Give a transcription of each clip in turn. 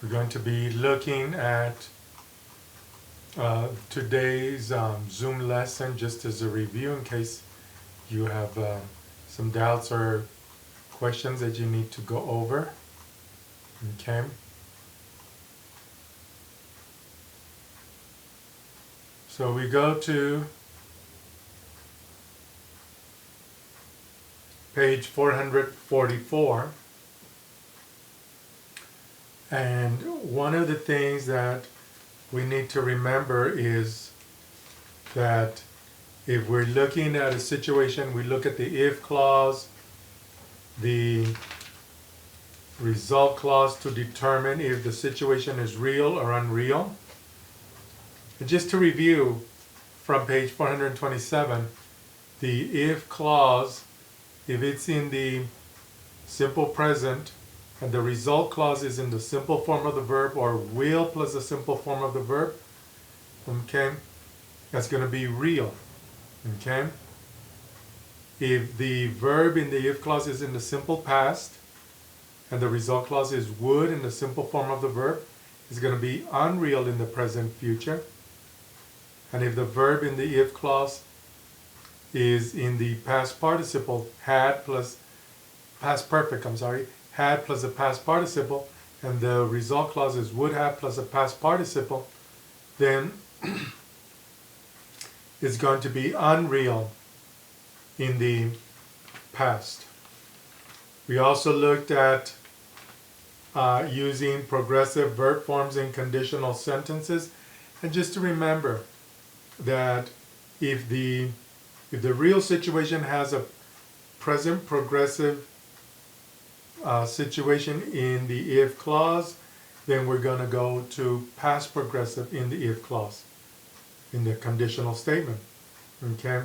We're going to be looking at today's Zoom lesson just as a review in case you have some doubts or questions that you need to go over. Okay. So we go to page 444, and one of the things that we need to remember is that if we're looking at a situation, we look at the if clause, the result clause to determine if the situation is real or unreal. And just to review from page 427, the if clause, if it's in the simple present and the result clause is in the simple form of the verb or will plus the simple form of the verb, okay, that's going to be real. Okay? If the verb in the if clause is in the simple past and the result clause is would in the simple form of the verb, it's going to be unreal in the present future. And if the verb in the if clause is in the past participle, had plus past perfect, had plus a past participle, and the result clause is would have plus a past participle, then it's going to be unreal in the past. We also looked at using progressive verb forms in conditional sentences. And just to remember that if the real situation has a present progressive situation in the if clause, then we're going to go to past progressive in the if clause, in the conditional statement. Okay?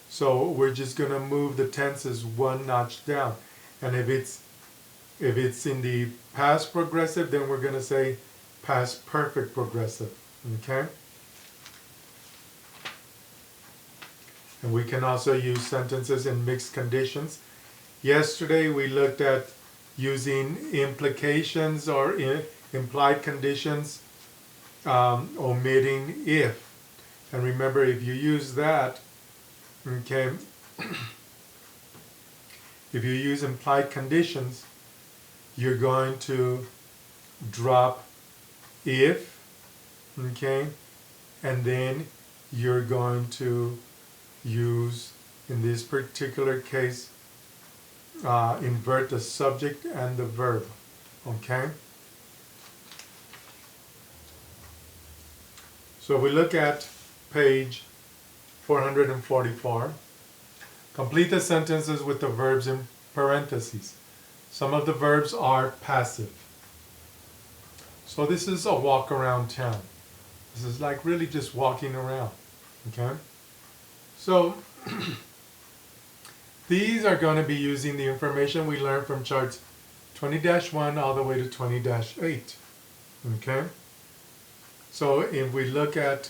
So we're just going to move the tenses one notch down. And if it's in the past progressive, then we're going to say past perfect progressive. Okay? And we can also use sentences in mixed conditions. Yesterday we looked at using implications or implied conditions, omitting if. And remember, if you use that, okay, if you use implied conditions, you're going to drop if, okay, and then you're going to use, in this particular case, invert the subject and the verb. Okay? So we look at page 444. Complete the sentences with the verbs in parentheses. Some of the verbs are passive. So this is a walk around town. This is like really just walking around. Okay? So these are going to be using the information we learned from charts 20-1 all the way to 20-8. Okay? So if we look at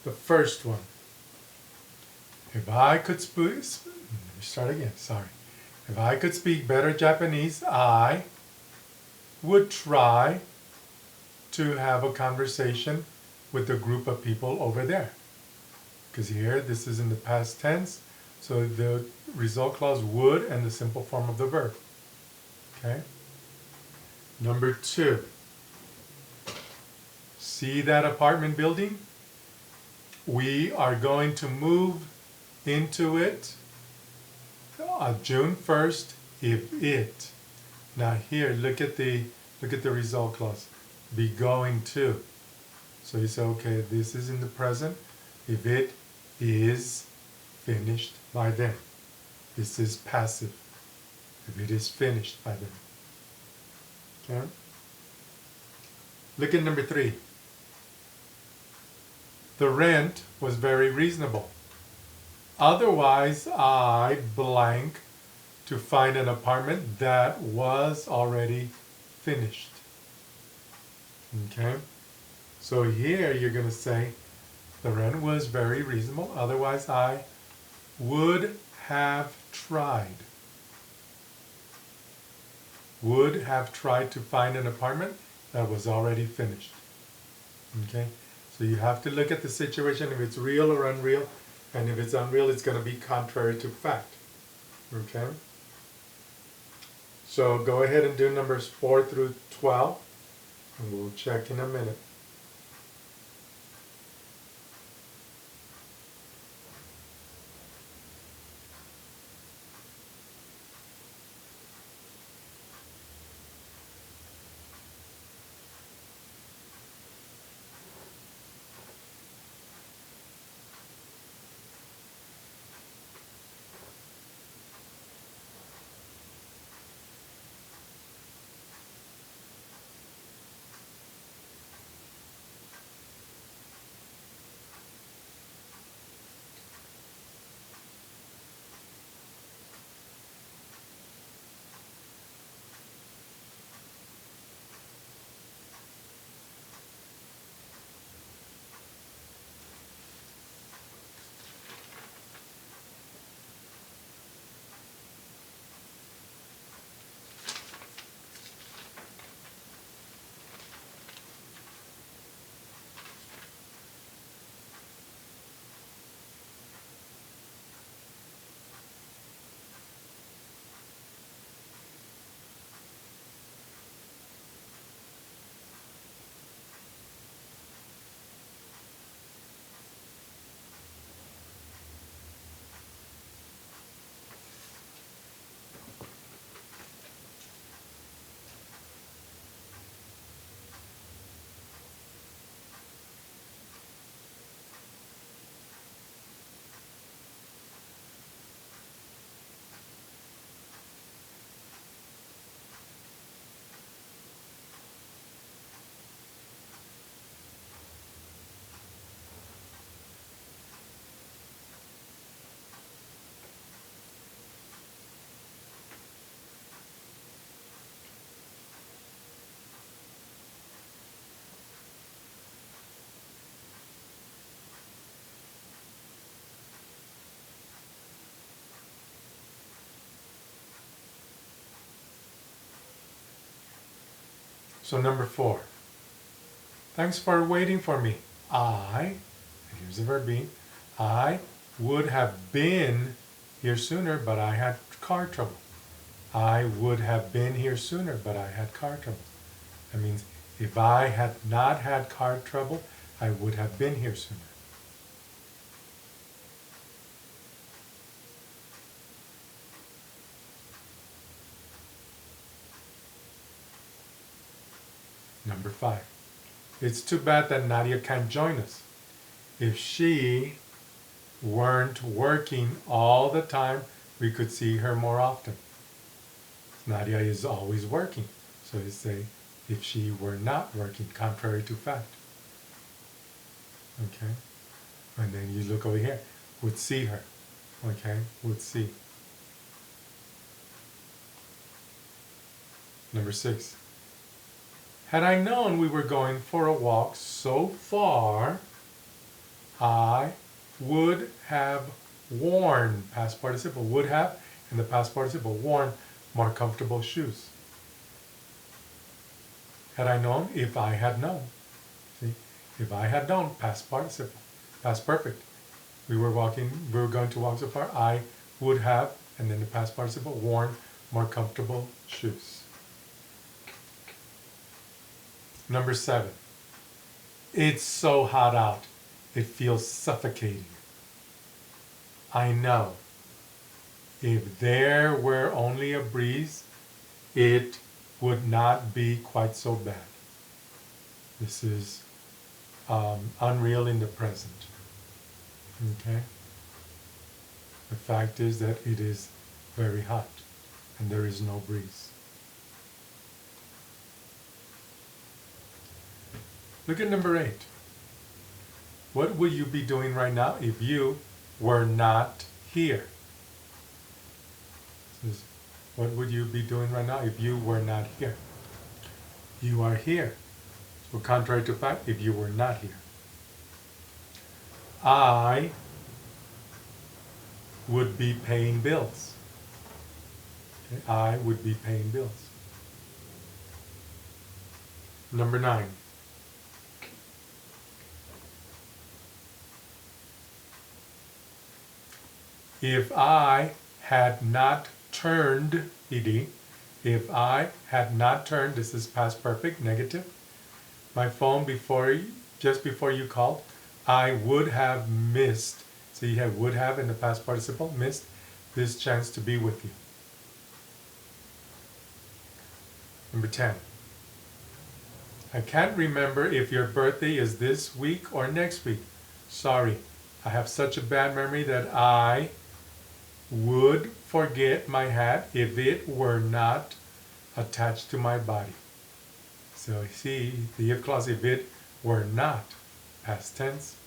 the first one, if I could speak, let me start again, sorry. If I could speak better Japanese, I would try to have a conversation with the group of people over there. Because here, this is in the past tense, so the result clause would and the simple form of the verb. Okay? Number 2. See that apartment building? We are going to move into it June 1st if it. Now here, look at the result clause. Be going to. So you say, okay, this is in the present. If it is finished by then. This is passive. If it is finished by then. Okay? Look at number 3. The rent was very reasonable. Otherwise, I blank to find an apartment that was already finished. Okay? So here you're going to say, the rent was very reasonable. Otherwise, I would have tried. would have tried to find an apartment that was already finished. Okay? So you have to look at the situation if it's real or unreal, and if it's unreal, it's going to be contrary to fact. Okay? So go ahead and do numbers 4 through 12, and we'll check in a minute. So number 4. Thanks for waiting for me. And here's the verb being, I would have been here sooner, but I had car trouble. I would have been here sooner, but I had car trouble. That means if I had not had car trouble, I would have been here sooner. Number 5. It's too bad that Nadia can't join us. If she weren't working all the time, we could see her more often. Nadia is always working. So you say, if she were not working, contrary to fact. Okay? And then you look over here, would see her. Okay? Would see. Number 6. Had I known we were going for a walk so far, I would have worn, past participle, would have, and the past participle, worn more comfortable shoes. Had I known, if I had known. See? If I had known, past participle, past perfect. We were going to walk so far, I would have, and then the past participle, worn more comfortable shoes. Number 7. It's so hot out. It feels suffocating. I know. If there were only a breeze, it would not be quite so bad. This is unreal in the present. Okay? The fact is that it is very hot and there is no breeze. Look at number 8. What would you be doing right now if you were not here? What would you be doing right now if you were not here? You are here. So contrary to fact, if you were not here. I would be paying bills. Okay? I would be paying bills. Number 9. If I had not turned, ed, if I had not turned, this is past perfect, negative, my phone just before you called, I would have missed, so you have would have in the past participle, missed this chance to be with you. Number 10. I can't remember if your birthday is this week or next week. Sorry, I have such a bad memory that I would forget my hat if it were not attached to my body. So see, the if clause, if it were not, past tense,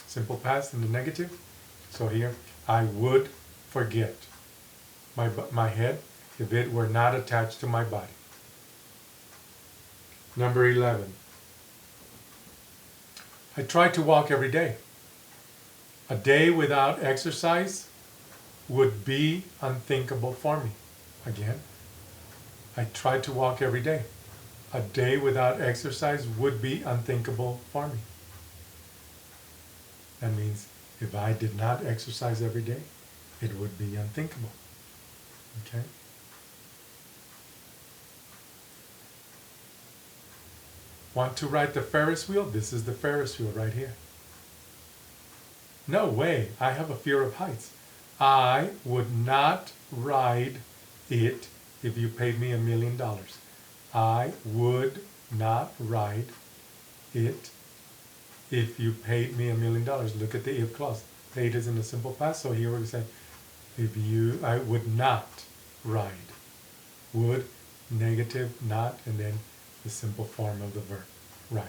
simple past in the negative. So here, I would forget my head if it were not attached to my body. Number 11. I try to walk every day. A day without exercise would be unthinkable for me. Again, I try to walk every day. A day without exercise would be unthinkable for me. That means if I did not exercise every day, it would be unthinkable. Okay? Want to ride the Ferris wheel? This is the Ferris wheel right here. No way, I have a fear of heights. I would not ride it if you paid me $1 million. I would not ride it if you paid me $1 million. Look at the if clause. Paid is in the simple past, so here we're saying I would not ride. Would, negative, not, and then the simple form of the verb, ride.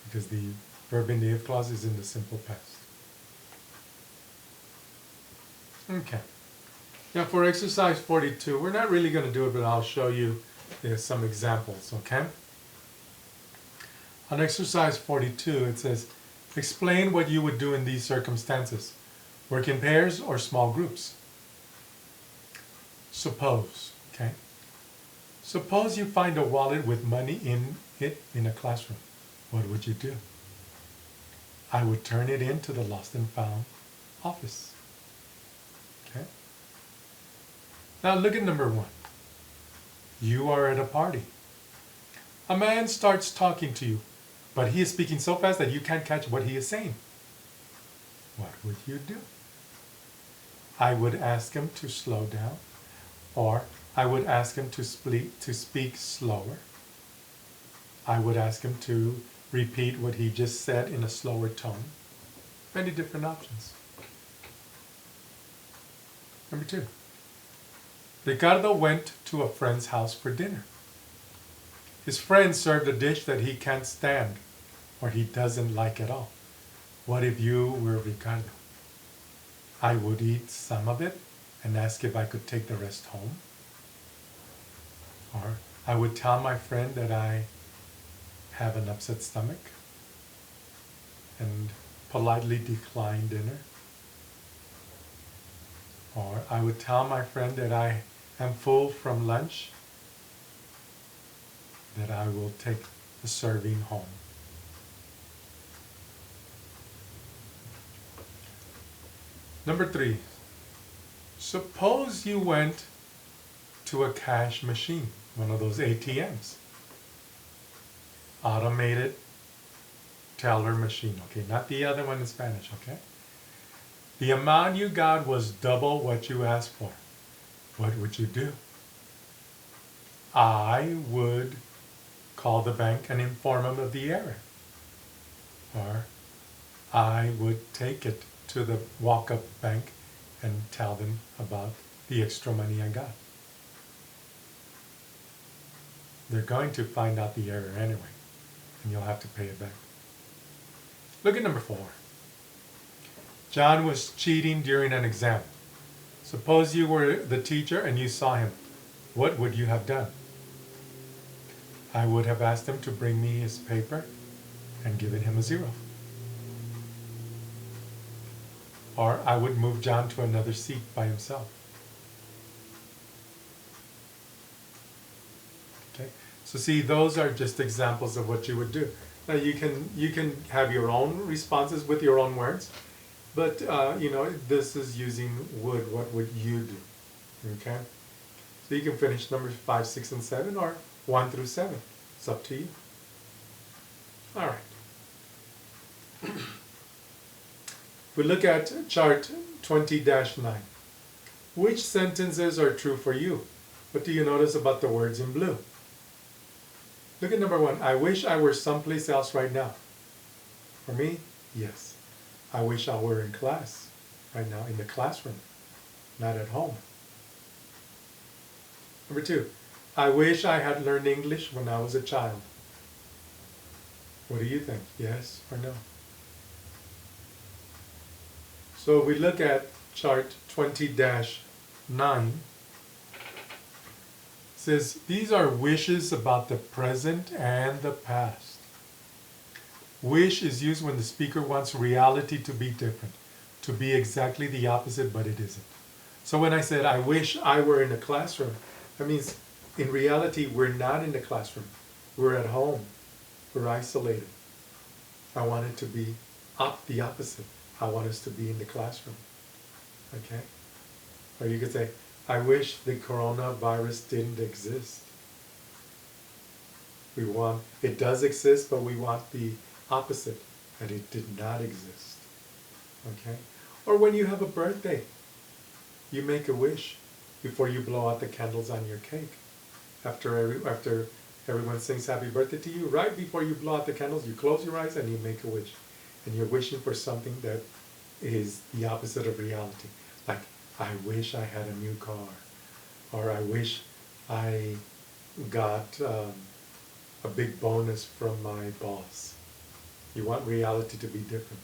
Because the verb in the if clause is in the simple past. Okay. Now for exercise 42, we're not really going to do it, but I'll show you some examples, okay? On exercise 42, it says, explain what you would do in these circumstances. Work in pairs or small groups. Suppose, okay? Suppose you find a wallet with money in it in a classroom. What would you do? I would turn it into the lost and found office. Okay? Now look at number 1. You are at a party. A man starts talking to you, but he is speaking so fast that you can't catch what he is saying. What would you do? I would ask him to slow down, or I would ask him to speak slower. I would ask him to repeat what he just said in a slower tone. Many different options. Number 2. Ricardo went to a friend's house for dinner. His friend served a dish that he can't stand or he doesn't like at all. What if you were Ricardo? I would eat some of it and ask if I could take the rest home. Or I would tell my friend that I have an upset stomach and politely decline dinner. Or I would tell my friend that I am full from lunch, that I will take the serving home. Number 3, suppose you went to a cash machine, one of those ATMs, automated teller machine, okay, not the other one in Spanish, okay? The amount you got was double what you asked for. What would you do? I would call the bank and inform them of the error. Or I would take it to the walk-up bank and tell them about the extra money I got. They're going to find out the error anyway, and you'll have to pay it back. Look at number 4. John was cheating during an exam. Suppose you were the teacher and you saw him. What would you have done? I would have asked him to bring me his paper and given him a 0. Or I would move John to another seat by himself. Okay. So see, those are just examples of what you would do. Now you can have your own responses with your own words, but this is using would. What would you do? Okay. So you can finish numbers 5, 6, and 7, or 1 through 7. It's up to you. All right. We look at chart 20-9. Which sentences are true for you? What do you notice about the words in blue? Look at number 1. I wish I were someplace else right now. For me, yes. I wish I were in class right now, in the classroom, not at home. Number 2. I wish I had learned English when I was a child. What do you think? Yes or no? So we look at chart 20-9. It says, these are wishes about the present and the past. Wish is used when the speaker wants reality to be different, to be exactly the opposite, but it isn't. So when I said, I wish I were in a classroom, that means in reality, we're not in the classroom. We're at home. We're isolated. I want it to be the opposite. I want us to be in the classroom. Okay? Or you could say, I wish the coronavirus didn't exist. It does exist, but we want the opposite, that it did not exist. Okay? Or when you have a birthday, you make a wish before you blow out the candles on your cake. After everyone sings happy birthday to you, right before you blow out the candles, you close your eyes and you make a wish. And you're wishing for something that is the opposite of reality. Like, I wish I had a new car. Or I wish I got a big bonus from my boss. You want reality to be different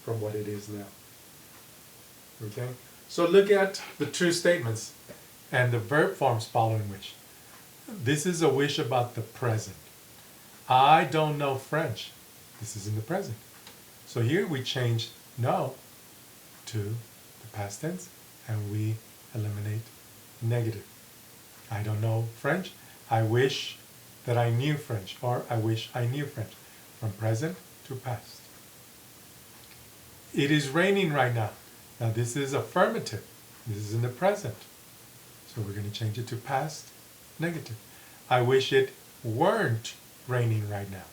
from what it is now. Okay? So look at the true statements and the verb forms following which. This is a wish about the present. I don't know French. This is in the present. So here we change know to the past tense and we eliminate negative. I don't know French. I wish that I knew French, or I wish I knew French. From present to past. It is raining right now. Now this is affirmative. This is in the present. So we're going to change it to past negative. I wish it weren't raining right now.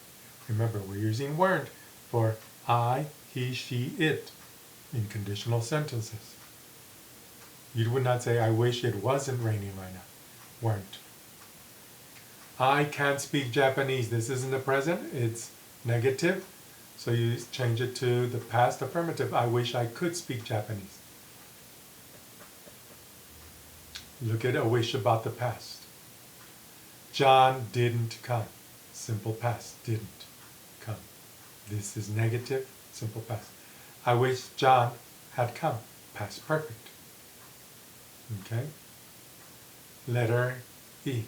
Remember, we're using weren't for I, he, she, it in conditional sentences. You would not say, I wish it wasn't raining right now. Weren't. I can't speak Japanese. This is in the present. It's negative. So you change it to the past affirmative. I wish I could speak Japanese. Look at a wish about the past. John didn't come. Simple past, didn't come. This is negative, simple past. I wish John had come. Past perfect. Okay? Letter E.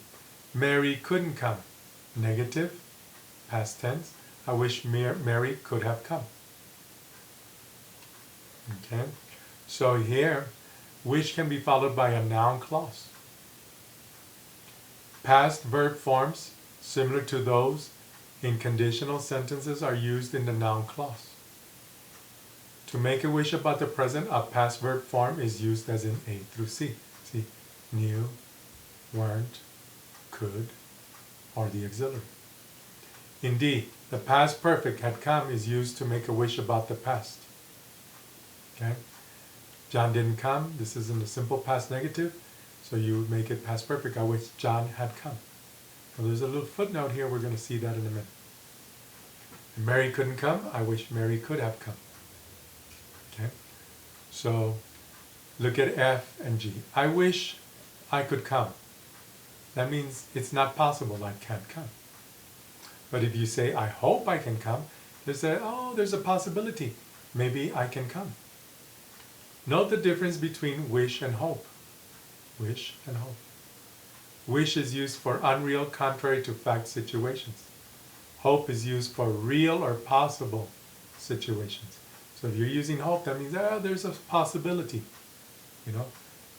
Mary couldn't come. Negative, past tense. I wish Mary could have come. Okay? So here, wish can be followed by a noun clause. Past verb forms, similar to those in conditional sentences, are used in the noun clause. To make a wish about the present, a past verb form is used as in A through C. See, knew, weren't, could, or the auxiliary. Indeed, the past perfect had come is used to make a wish about the past. Okay? John didn't come. This is in the simple past negative. So you make it past perfect. I wish John had come. Well, there's a little footnote here. We're going to see that in a minute. And Mary couldn't come. I wish Mary could have come. Okay? So look at F and G. I wish I could come. That means it's not possible. I can't come. But if you say, I hope I can come, there's a possibility. Maybe I can come. Note the difference between wish and hope. Wish and hope. Wish is used for unreal, contrary to fact situations. Hope is used for real or possible situations. So if you're using hope, that means there's a possibility. You know,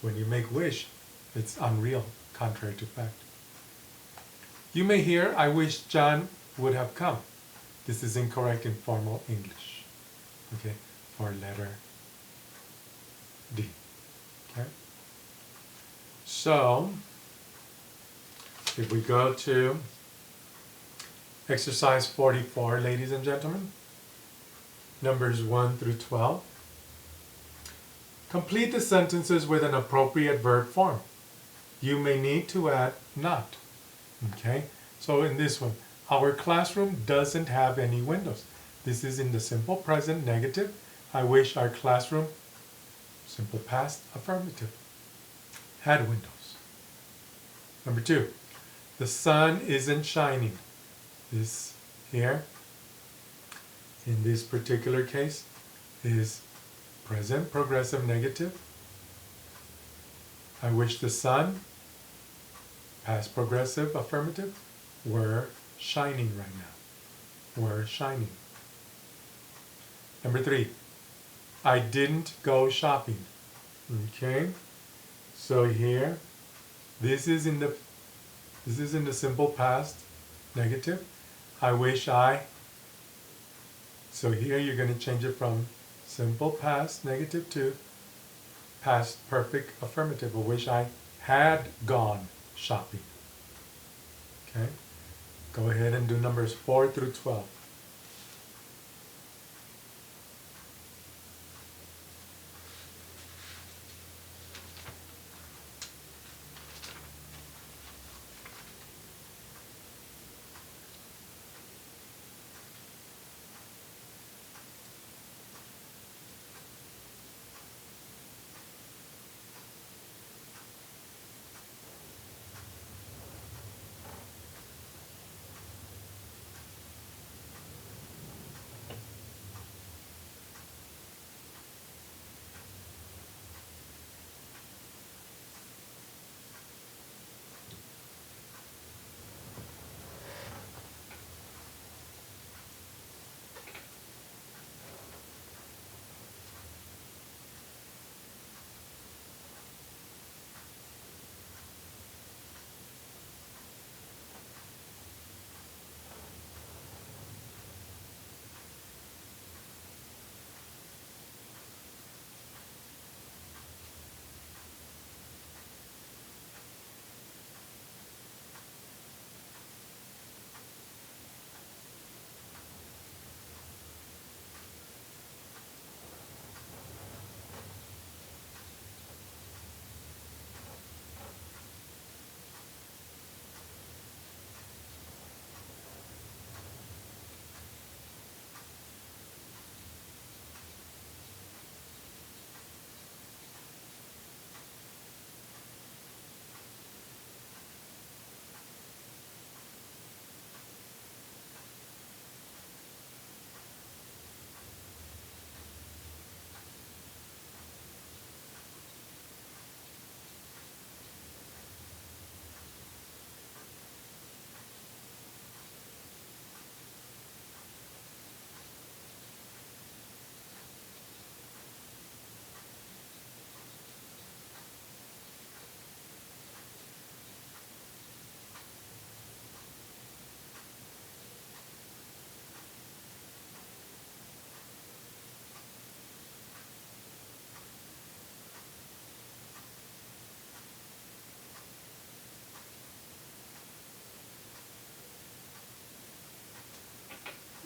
when you make wish, it's unreal, contrary to fact. You may hear, I wish John would have come. This is incorrect in formal English. Okay, for letter D. Okay. So, if we go to exercise 44, ladies and gentlemen, numbers 1 through 12. Complete the sentences with an appropriate verb form. You may need to add not. Okay, so in this one, our classroom doesn't have any windows. This is in the simple present negative. I wish our classroom, simple past affirmative, had windows. Number 2, the sun isn't shining. This here, in this particular case, is present progressive negative. I wish the sun, past progressive affirmative, were shining right now. Were shining. Number 3, I didn't go shopping. Okay, so here, this is in the simple past negative. I wish I. So here you're going to change it from simple past negative to past perfect affirmative. I wish I had gone shopping. Okay, go ahead and do numbers 4 through 12.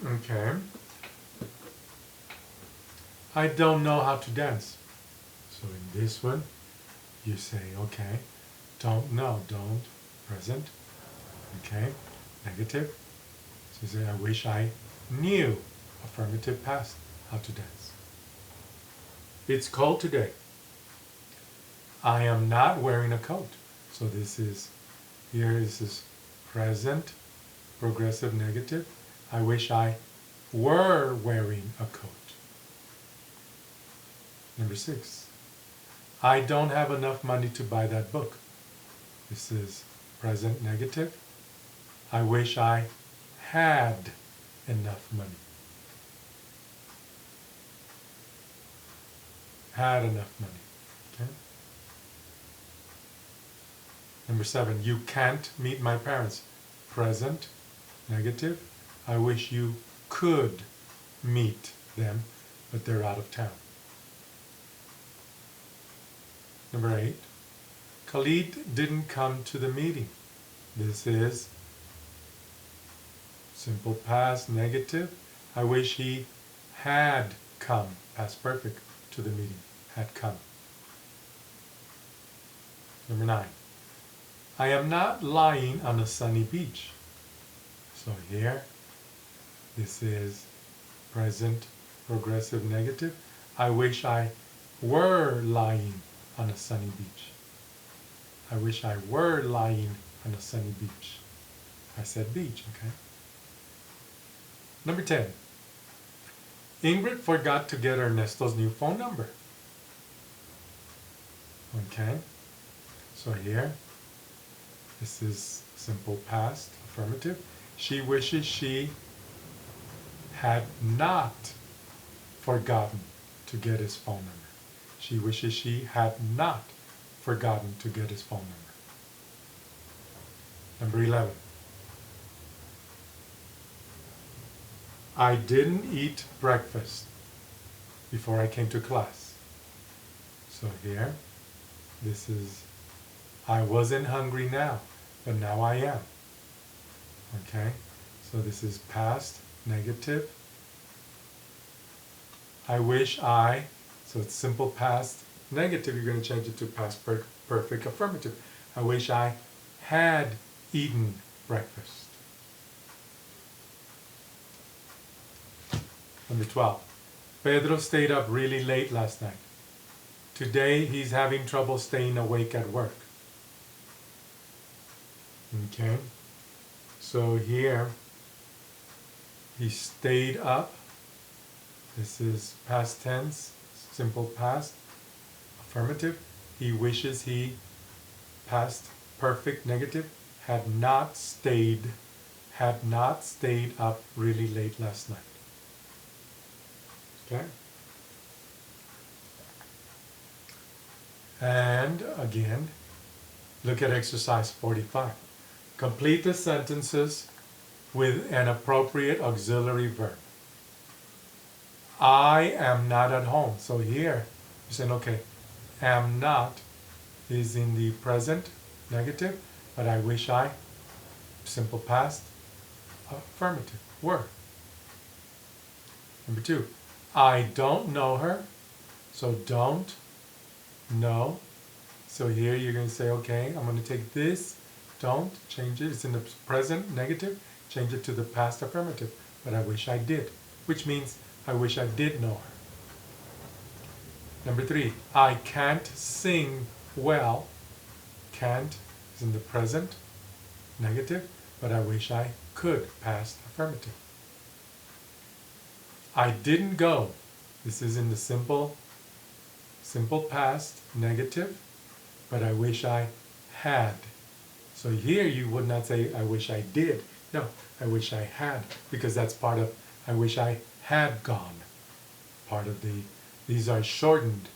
Okay. I don't know how to dance. So in this one, you say, okay, don't know, don't, present, okay, negative. So you say, I wish I knew, affirmative past, how to dance. It's cold today. I am not wearing a coat. So this is, here is this present, progressive negative. I wish I were wearing a coat. Number 6, I don't have enough money to buy that book. This is present negative. I wish I had enough money. Had enough money. Okay. Number 7, you can't meet my parents. present negative. I wish you could meet them, but they're out of town. Number 8. Khalid didn't come to the meeting. This is simple past negative. I wish he had come, past perfect, to the meeting. Had come. Number 9. I am not lying on a sunny beach. So here, this is present progressive negative. I wish I were lying on a sunny beach. I wish I were lying on a sunny beach. I said beach, okay? Number 10. Ingrid forgot to get Ernesto's new phone number. Okay? So here, this is simple past, affirmative. She wishes she had not forgotten to get his phone number. She wishes she had not forgotten to get his phone number. Number 11. I didn't eat breakfast before I came to class. So here, this is, I wasn't hungry now, but now I am. Okay, so this is past, negative. I wish I, so it's simple past, negative, you're going to change it to past perfect, affirmative. I wish I had eaten breakfast. Number 12. Pedro stayed up really late last night. Today he's having trouble staying awake at work. Okay, so here he stayed up. This is past tense, simple past, affirmative. He wishes he, past perfect negative, had not stayed up really late last night. Okay. And again, look at exercise 45. Complete the sentences with an appropriate auxiliary verb. I am not at home. So here, you're saying, okay, am not is in the present negative, but I wish I, simple past, affirmative, were. Number 2, I don't know her. So don't know. So here you're going to say, okay, I'm going to take this, don't, change it. It's in the present negative, change it to the past affirmative. But I wish I did, which means I wish I did know her. Number 3, I can't sing well. Can't is in the present negative, but I wish I could, past affirmative. I didn't go. This is in the simple past negative, but I wish I had. So here you would not say I wish I did. No, I wish I had, because that's part of I wish I had gone. Part of these are shortened,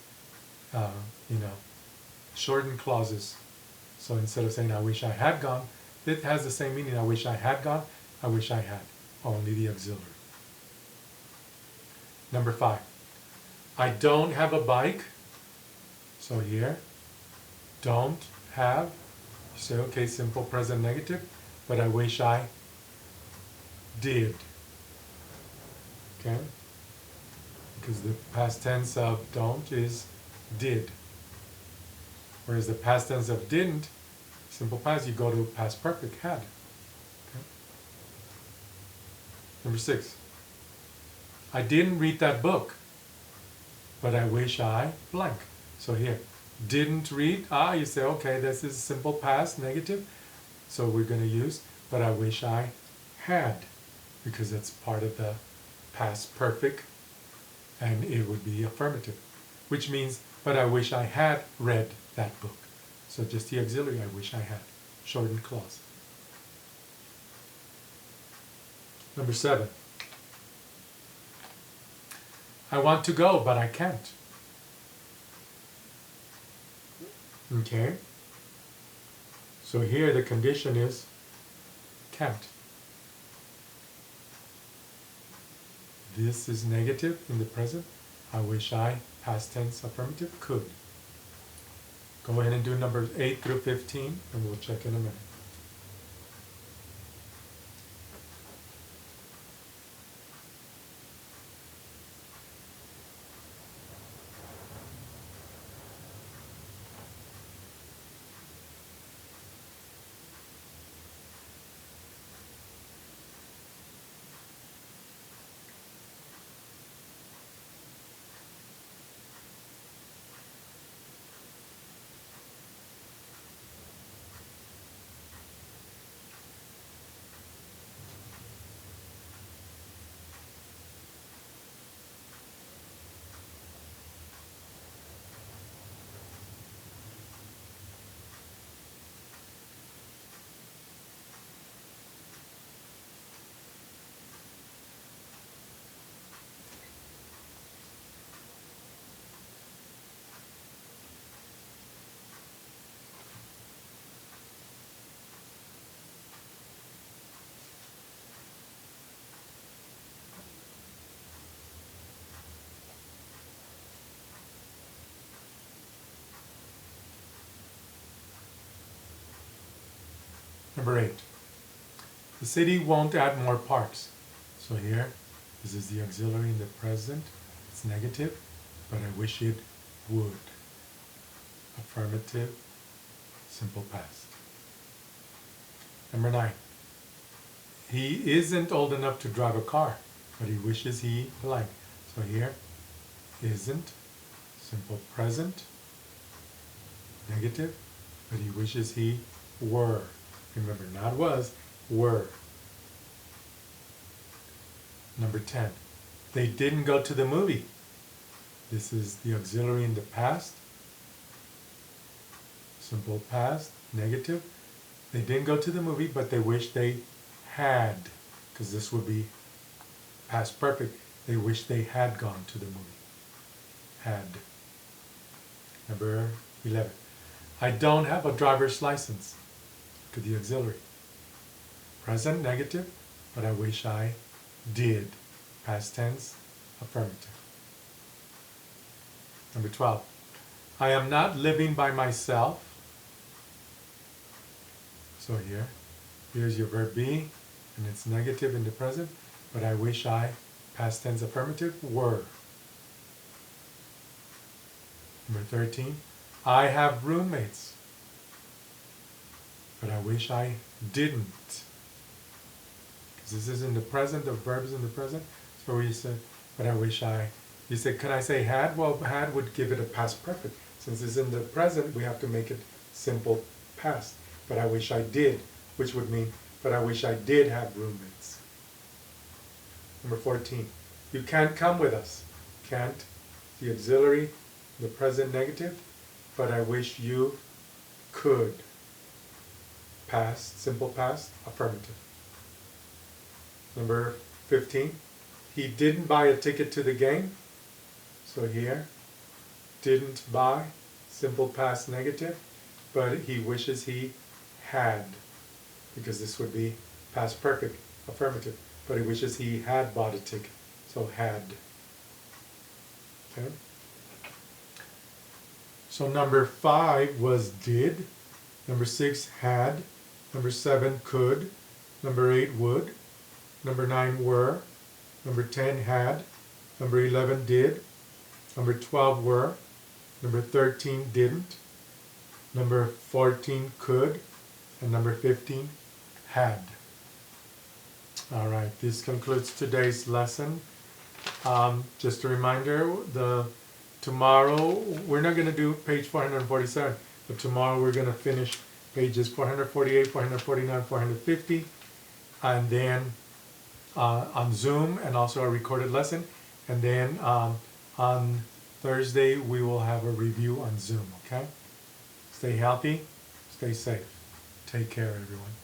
shortened clauses. So instead of saying I wish I had gone, it has the same meaning. I wish I had gone, I wish I had. Only the auxiliary. Number 5, I don't have a bike. So here, don't have, you say, okay, simple present negative, but I wish I did. Okay? Because the past tense of don't is did. Whereas the past tense of didn't, simple past, you go to past perfect, had. Okay? Number 6, I didn't read that book, but I wish I blank. So here, didn't read, you say, okay, this is simple past, negative, so we're going to use, but I wish I had, because it's part of the past perfect, and it would be affirmative, which means, but I wish I had read that book. So just the auxiliary, I wish I had, shortened clause. Number 7, I want to go, but I can't. Okay, so here the condition is can't. This is negative in the present. I wish I, past tense affirmative, could. Go ahead and do numbers 8 through 15, and we'll check in a minute. Number 8. The city won't add more parks. So here, this is the auxiliary in the present. It's negative, but I wish it would. Affirmative, simple past. Number 9. He isn't old enough to drive a car, but he wishes he blank. So here, isn't, simple present, negative, but he wishes he were. Remember, not was, were. Number 10. They didn't go to the movie. This is the auxiliary in the past. Simple past, negative. They didn't go to the movie, but they wish they had. Because this would be past perfect. They wish they had gone to the movie. Had. Number 11. I don't have a driver's license. To the auxiliary. Present, negative, but I wish I did. Past tense, affirmative. Number 12. I am not living by myself. So here's your verb be, and it's negative in the present, but I wish I, past tense affirmative, were. Number 13. I have roommates. But I wish I didn't. Because this is in the present, the verb is in the present. So you said, but I wish I, you said, can I say had? Well, had would give it a past perfect. Since it's in the present, we have to make it simple past. But I wish I did, which would mean, but I wish I did have roommates. Number 14. You can't come with us. Can't, the auxiliary, the present negative, but I wish you could. Past, simple past, affirmative. Number 15. He didn't buy a ticket to the game. So here, didn't buy, simple past negative, but he wishes he had, because this would be past perfect, affirmative, but he wishes he had bought a ticket. So had. Okay. So number 5 was did. Number 6 had. Number 7, could. Number 8, would. Number 9, were. Number 10, had. Number 11, did. Number 12, were. Number 13, didn't. Number 14, could. And number 15, had. All right, this concludes today's lesson. Just a reminder, tomorrow, we're not going to do page 447, but tomorrow we're going to finish pages 448, 449, 450, and then on Zoom, and also a recorded lesson. And then on Thursday, we will have a review on Zoom, okay? Stay healthy, stay safe. Take care, everyone.